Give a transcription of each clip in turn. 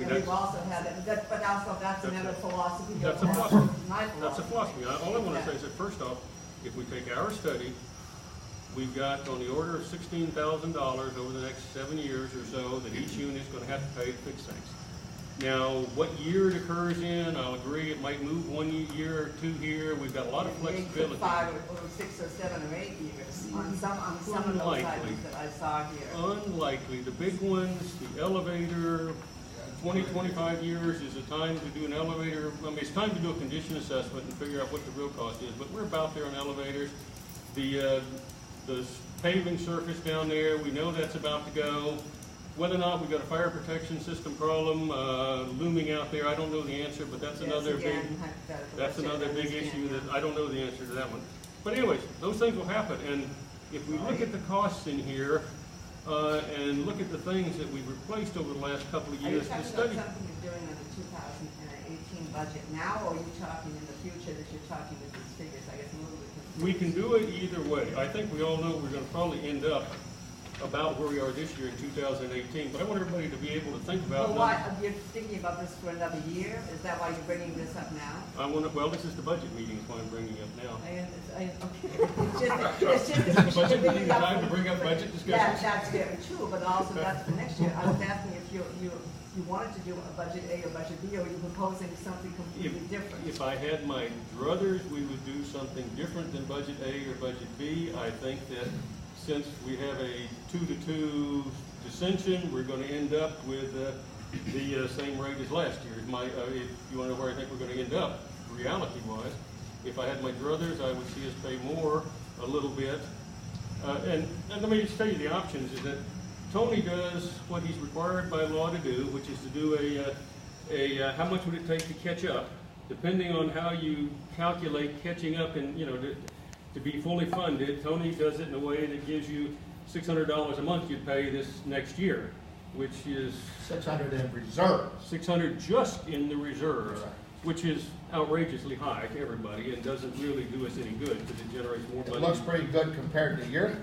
And we've also had it, but also that's another philosophy. That's a philosophy. That's a philosophy. All I want to say is that first off, if we take our study, we've got on the order of $16,000 over the next 7 years or so that each unit is going to have to pay to fix things. Now, what year it occurs in, I'll agree, it might move 1 year or 2 here. We've got a lot of flexibility. 5 or 6 or 7 or 8 years on some of those items that I saw here. Unlikely. The big ones, the elevator, 20, 25 years is the time to do an elevator. I mean, it's time to do a condition assessment and figure out what the real cost is, but we're about there on elevators. The paving surface down there, we know that's about to go. Whether or not we've got a fire protection system problem looming out there, I don't know the answer, but that's another big issue that I don't know the answer to that one. But anyways, those things will happen, and if we look at the costs in here and look at the things that we've replaced over the last couple of years, are you talking about something you're doing on the 2018 budget now, or are you talking in the future that you're talking with these figures? I guess I'm a little bit confused. We can do it either way. I think we all know we're going to probably end up about where we are this year in 2018, but I want everybody to be able to think about. Well, why you're thinking about this for another year? Is that why you're bringing this up now? Well, this is the budget meeting, is why I'm bringing it up now. It's just budget meeting, time to bring up budget discussions. That's very true, but also that's for next year. I was asking if you wanted to do a budget A or budget B, or you're proposing something completely different. If I had my druthers, we would do something different than budget A or budget B. I think that since we have a 2-to-2 dissension, we're going to end up with the same rate as last year. If you want to know where I think we're going to end up, reality-wise, if I had my druthers, I would see us pay more a little bit. And let me just tell you the options is that Tony does what he's required by law to do, which is to do how much would it take to catch up, depending on how you calculate catching up and, to be fully funded. Tony does it in a way that gives you $600 a month you'd pay this next year, which is $600 in reserves. $600 just in the reserves, right, which is outrageously high to everybody and doesn't really do us any good because it generates more money. It looks pretty good compared to your.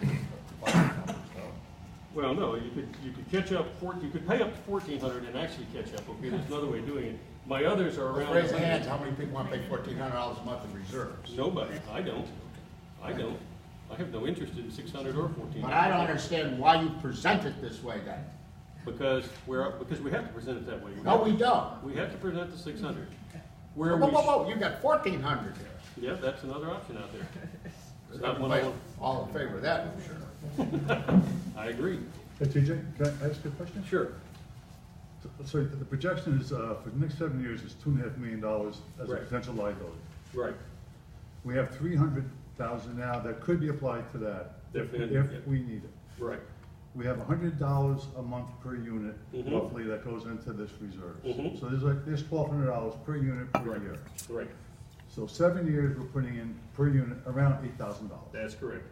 Well, no, you could catch up. You could pay up to $1,400 and actually catch up. Okay, there's another way of doing it. My others are around. Raise hands. How many people want to pay $1,400 a month in reserves? Nobody. I don't. I have no interest in $600 or $1,400. But I don't understand why you present it this way then. Because we have to present it that way. No, we don't. We have to present the $600. Whoa, you got $1,400 here. Yeah, that's another option out there. It's not Everybody all in favor of that, I'm sure. I agree. Hey, TJ, can I ask you a question? Sure. So the projection is for the next 7 years is $2.5 million as right, a potential liability. Right. We have $300,000 now that could be applied to that if we need it. Right. We have $100 a month per unit, roughly, that goes into this reserve. So there's $1,200 per unit per year. Right. So 7 years, we're putting in per unit around $8,000. That's correct.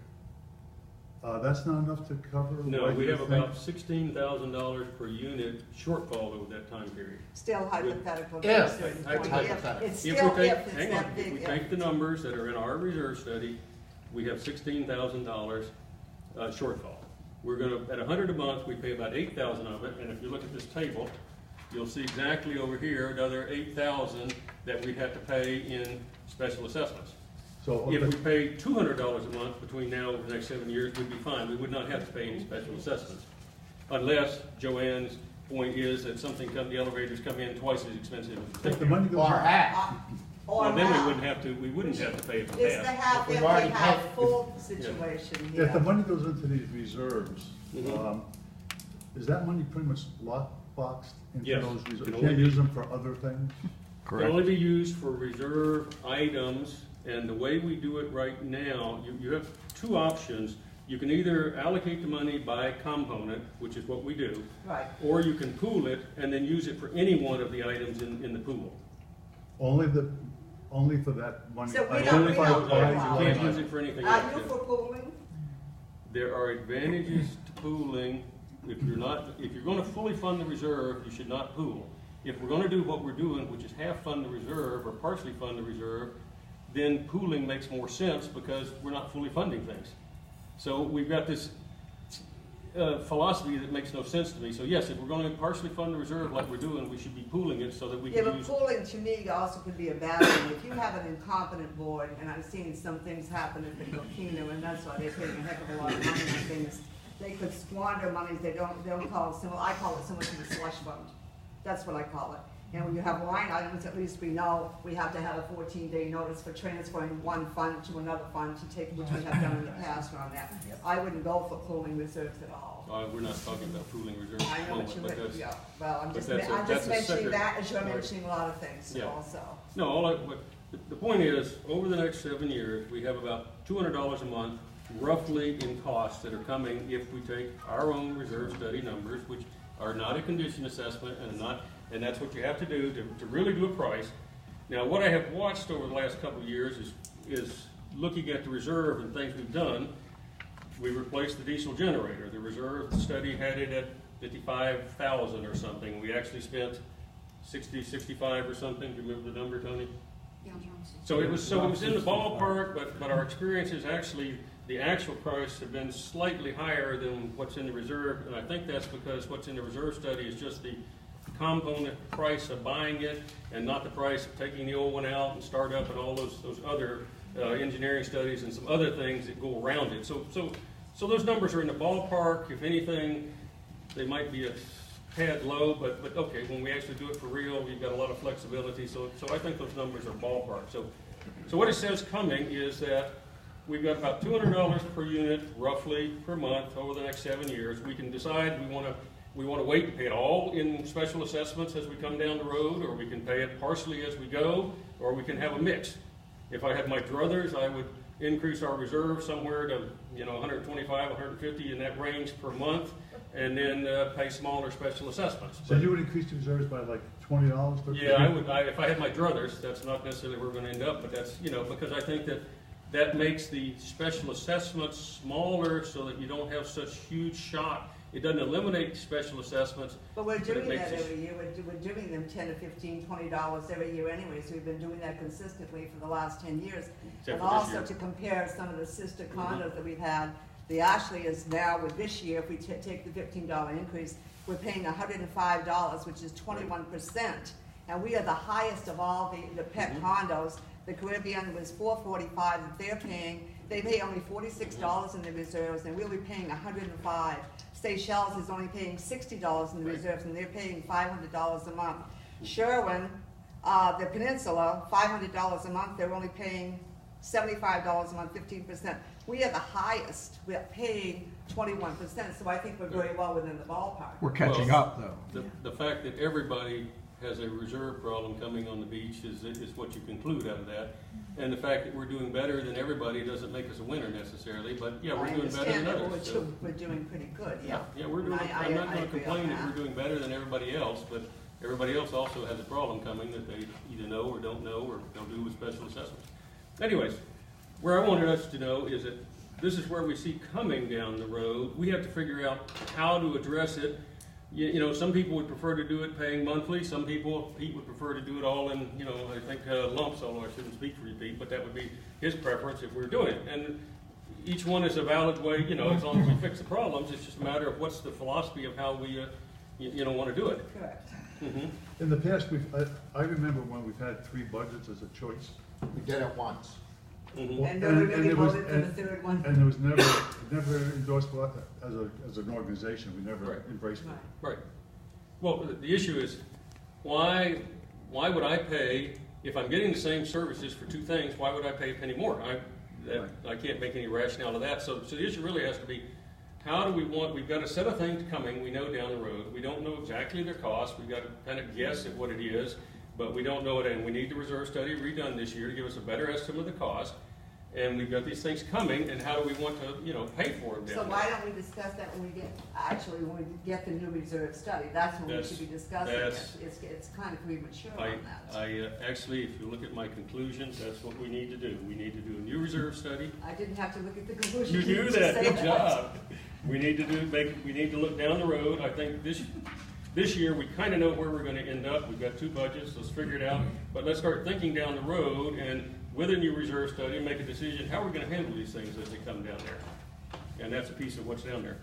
That's not enough to cover. No, we have about $16,000 per unit shortfall over that time period. Still hypothetical. If we take the numbers that are in our reserve study, we have $16,000 shortfall. We're going to, at $100 a month, we pay about $8,000 of it, and if you look at this table, you'll see exactly over here another $8,000 that we'd have to pay in special assessments. So if we paid $200 a month between now and the next 7 years, we'd be fine. We would not have to pay any special assessments, unless Joanne's point is that the elevators come in twice as expensive. If the money goes or half. Well, then we wouldn't have to pay for it's half. the half if we have full situation here. If the money goes into these reserves, is that money pretty much lockboxed into those reserves? You can't use them for other things? Correct. It can only be used for reserve items, and the way we do it right now, you have two options. You can either allocate the money by component, which is what we do, right, or you can pool it and then use it for any one of the items in the pool. Only for that money. So we You can't use it for anything else. Are you for pooling? There are advantages to pooling. If you're going to fully fund the reserve, you should not pool. If we're going to do what we're doing, which is half fund the reserve or partially fund the reserve, then pooling makes more sense because we're not fully funding things. So we've got this, philosophy that makes no sense to me. So yes, if we're gonna partially fund the reserve like we're doing, we should be pooling it so that we Yeah, can but use. pooling to me also could be a bad thing. If you have an incompetent board, and I've seen some things happen at the Kingdom, and that's why they're paying a heck of a lot of money on things. They could squander monies, they don't call it similar, I call it similar to the slush fund. That's what I call it. And when you have line items, at least we know we have to have a 14-day notice for transferring one fund to another fund to take, which we have done in the past on that. I wouldn't go for pooling reserves at all. We're not talking about pooling reserves I at the know moment, what you but would, that's. yeah, well, I'm but just, that's a- I'm that's just a mentioning separate- that as you're right. mentioning a lot of things Yeah. also. No, the point is, over the next 7 years, we have about $200 a month roughly in costs that are coming if we take our own reserve study numbers, which are not a condition assessment and that's what you have to do to really do a price. Now, what I have watched over the last couple of years is looking at the reserve and things we've done. We replaced the diesel generator. The reserve study had it at 55,000 or something. We actually spent 60, 65 or something. Do you remember the number, Tony? So it was in the ballpark, but our experience is actually, the actual price have been slightly higher than what's in the reserve, and I think that's because what's in the reserve study is just the component price of buying it, and not the price of taking the old one out and start up and all those other engineering studies and some other things that go around it. So those numbers are in the ballpark. If anything, they might be a tad low, but okay, when we actually do it for real, we've got a lot of flexibility, so I think those numbers are ballpark. So what it says coming is that we've got about $200 per unit, roughly, per month over the next 7 years. We can decide we want to wait and pay it all in special assessments as we come down the road, or we can pay it partially as we go, or we can have a mix. If I had my druthers, I would increase our reserve somewhere to 125, 150 in that range per month, and then pay smaller special assessments. So you would increase the reserves by like $20? Yeah, I would. If I had my druthers, that's not necessarily where we're going to end up, but that's because I think that makes the special assessments smaller so that you don't have such huge shock. It doesn't eliminate special assessments. But we're it doing makes that it- every year, we're doing them $10 to $15, $20 every year anyway, so we've been doing that consistently for the last 10 years. Except And for this also year. to compare some of the sister condos that we've had, the Ashley is now, with this year, if we take the $15 increase, we're paying $105, which is 21%. And we are the highest of all the pet condos. The Caribbean was $445 that they're paying. They pay only $46 in the reserves, and we'll be paying $105. Seychelles is only paying $60 in the reserves, and they're paying $500 a month. Sherwin, the Peninsula, $500 a month, they're only paying $75 a month, 15%. We are the highest, we're paying 21%, so I think we're very well within the ballpark. We're catching Well, up, though. The fact that everybody has a reserve problem coming on the beach is what you conclude out of that. And the fact that we're doing better than everybody doesn't make us a winner necessarily, but yeah, we're doing better than I understand that, others. but so- we're doing pretty good, yeah. Yeah, we're doing, I I'm not gonna agree on complain that that. we're doing better than everybody else, but everybody else also has a problem coming that they either know or don't do with special assessments. Anyways, where I wanted us to know is that this is where we see coming down the road. We have to figure out how to address it. Some people would prefer to do it paying monthly. Some people, Pete would prefer to do it all in, I think lumps, although I shouldn't speak for you, Pete, but that would be his preference if we're doing it. And each one is a valid way, as long as we fix the problems. It's just a matter of what's the philosophy of how we, want to do it. Correct. Mhm. In the past, I remember when we've had 3 budgets as a choice. We did it once. Mhm. And nobody really it was- voted for the third one. And it was never endorsed as an organization. We never Right. embraced it. Right. Right. Well, the issue is, why would I pay, if I'm getting the same services for 2 things, why would I pay a penny more? I can't make any rationale of that. So the issue really has to be, how do we've got a set of things coming, we know down the road. We don't know exactly their cost. We've got to kind of guess at what it is, but we don't know it, and we need the reserve study redone this year to give us a better estimate of the cost. And we've got these things coming, and how do we want to, pay for them down So there? why don't we discuss that when we get the new reserve study? That's when we should be discussing it. It's kind of premature on that. Actually, if you look at my conclusions, that's what we need to do. We need to do a new reserve study. I didn't have to look at the You conclusion. do just that, say good job. We need to look down the road. I think this year, we kind of know where we're going to end up. We've got 2 budgets, let's figure it out. But let's start thinking down the road, and with a new reserve study, make a decision, how are we going to handle these things as they come down there? And that's a piece of what's down there.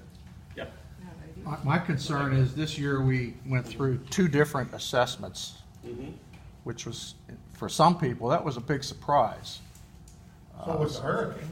Yeah. My concern is this year we went through 2 different assessments, Mhm. which was, for some people, that was a big surprise. So was the hurricane.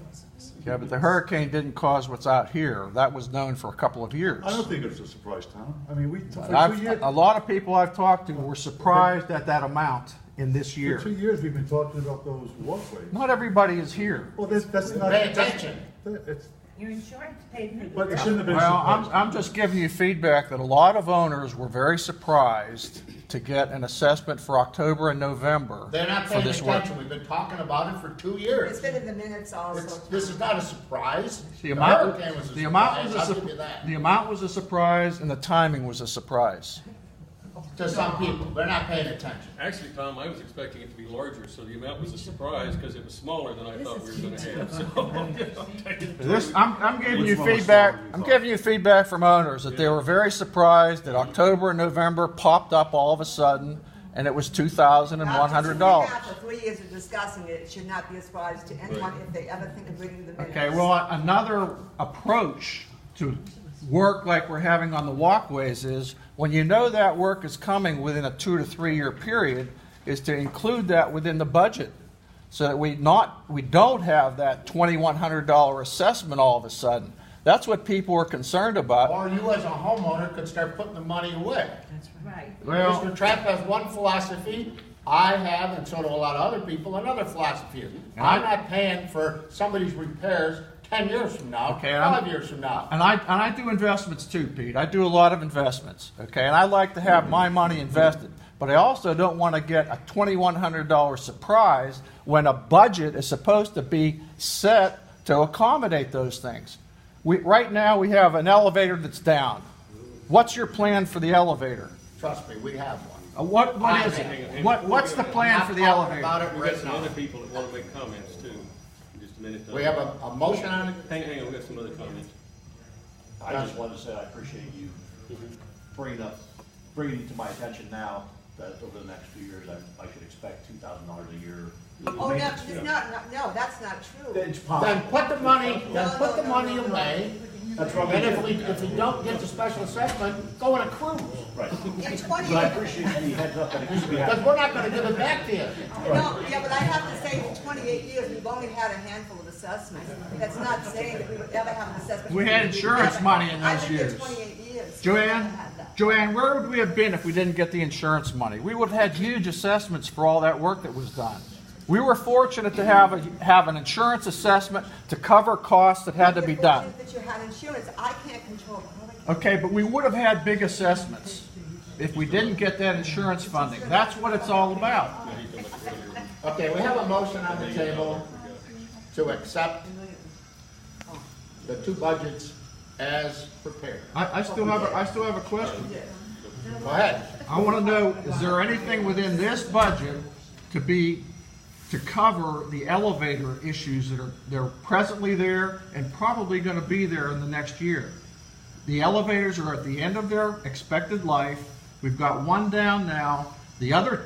Yeah, but the hurricane didn't cause what's out here. That was known for a couple of years. I don't think it's a surprise, Tom. I mean, for 2 I've, years, a lot of people I've talked to were surprised at that amount in this for year. 2 years, we've been talking about those walkways. Not everybody is here. Well, that's not. Pay attention. It's, Your insurance paid for the. but it shouldn't have been a Well, surprise. I'm just giving you feedback that a lot of owners were very surprised to get an assessment for October and November They're not for paying this work. attention. We've been talking about it for 2 It's years. been in the minutes also. This is not a surprise. The amount, hurricane was a the amount surprise, was a, I'll sur- give you that. the amount was a surprise and the timing was a surprise. To some people, they're not paying attention. Actually, Tom, I was expecting it to be larger, so the amount was a surprise because it was smaller than I thought we were gonna have, so. I'm taking it This, I'm giving you Which one was feedback, smaller than you I'm thought? giving you feedback from owners that they were very surprised that October and November popped up all of a sudden and it was $2,100. After 2.5 or 3 years of discussing it, it should not be a surprise to anyone if they ever think of reading the minutes. Okay, well, another approach to work like we're having on the walkways is, when you know that work is coming within a 2 to 3 year period, is to include that within the budget. So that we don't have that $2,100 assessment all of a sudden. That's what people are concerned about. Or you as a homeowner could start putting the money away. Right. Well, Mr. Trapp has one philosophy, I have, and so do a lot of other people, another philosophy. I'm not paying for somebody's repairs 10 years from now, Okay, 5 years from now. and I do investments too, Pete. I do a lot of investments, okay? And I like to have my money invested. But I also don't want to get a $2,100 surprise when a budget is supposed to be set to accommodate those things. Right now, we have an elevator that's down. What's your plan for the elevator? Trust me, we have one. What is Hang on, it? hang on. What's the plan for the I'm not talking elevator? about it We've got right some now. other people that wanna make comments too. Just a minute. Tom. We have a motion on it. Hang on, we got some other comments. I just wanted to say I appreciate you bringing it to my attention now, that over the next few years, I should expect $2,000 a year. Oh, no, it's not, no, that's not true. It's Then possible. put the money away, That's what and we if we don't get the special assessment, go on a cruise. Right. In 20, But I appreciate the heads up that it could be Because happening. we're not gonna give it back to you. no, yeah, but I have to say, in 28 years, we've only had a handful of assessments. That's not saying that we would ever have an assessment. We had insurance money in those years. I've been here 28 years. Joanne, Joanne, where would we have been if we didn't get the insurance money? We would have had huge assessments for all that work that was done. We were fortunate to have an insurance assessment to cover costs that had to be done. That you had insurance, I can't control the hurricane. Okay, but we would have had big assessments if we didn't get that insurance funding. That's what it's all about. Okay, we have a motion on the table to accept the 2 budgets as prepared. I still have a question. Go ahead. I want to know, is there anything within this budget to cover the elevator issues they're presently there and probably going to be there in the next year? The elevators are at the end of their expected life. We've got one down now.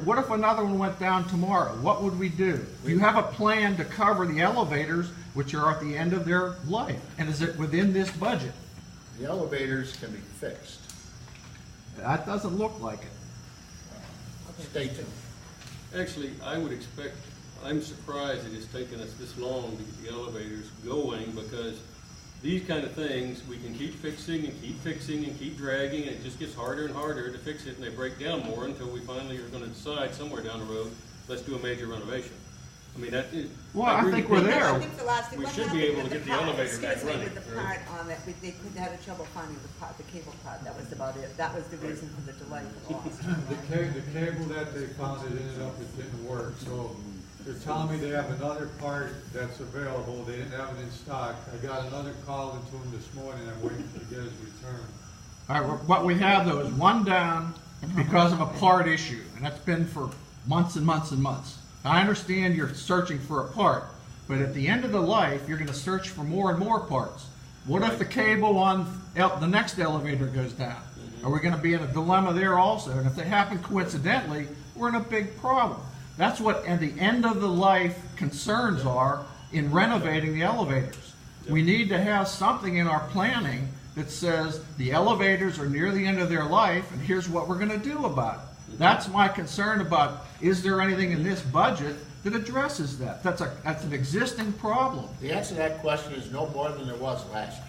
What if another one went down tomorrow? What would we do? Do you have a plan to cover the elevators, which are at the end of their life? And is it within this budget? The elevators can be fixed. That doesn't look like it. Stay tuned. Actually, I would expect, I'm surprised that it's taken us this long to get the elevators going, because these kind of things, we can keep fixing and keep dragging, and it just gets harder and harder to fix it, and they break down more until we finally are gonna decide somewhere down the road, let's do a major renovation. I mean, that is. Well, I think we're there. I think the last thing, We what should be happened able with to get the part- elevator back excuse me, running, with the right? part on that, they couldn't have trouble finding the cable part, that was about it. That was the reason for the delay for loss. The cable that they found, it ended up, it didn't work, so they're telling me they have another part that's available, they didn't have it in stock. I got another call into them this morning, I'm waiting to get his return. All right, what we have though is one down because of a part issue, and that's been for months and months and months. I understand you're searching for a part, but at the end of the life, you're gonna search for more and more parts. What if the cable on the next elevator goes down? Are we gonna be in a dilemma there also? And if they happen coincidentally, we're in a big problem. That's what at the end of the life concerns are in renovating the elevators. We need to have something in our planning that says the elevators are near the end of their life and here's what we're gonna do about it. That's my concern about, is there anything in this budget that addresses that? That's an existing problem. The answer to that question is no more than there was last year.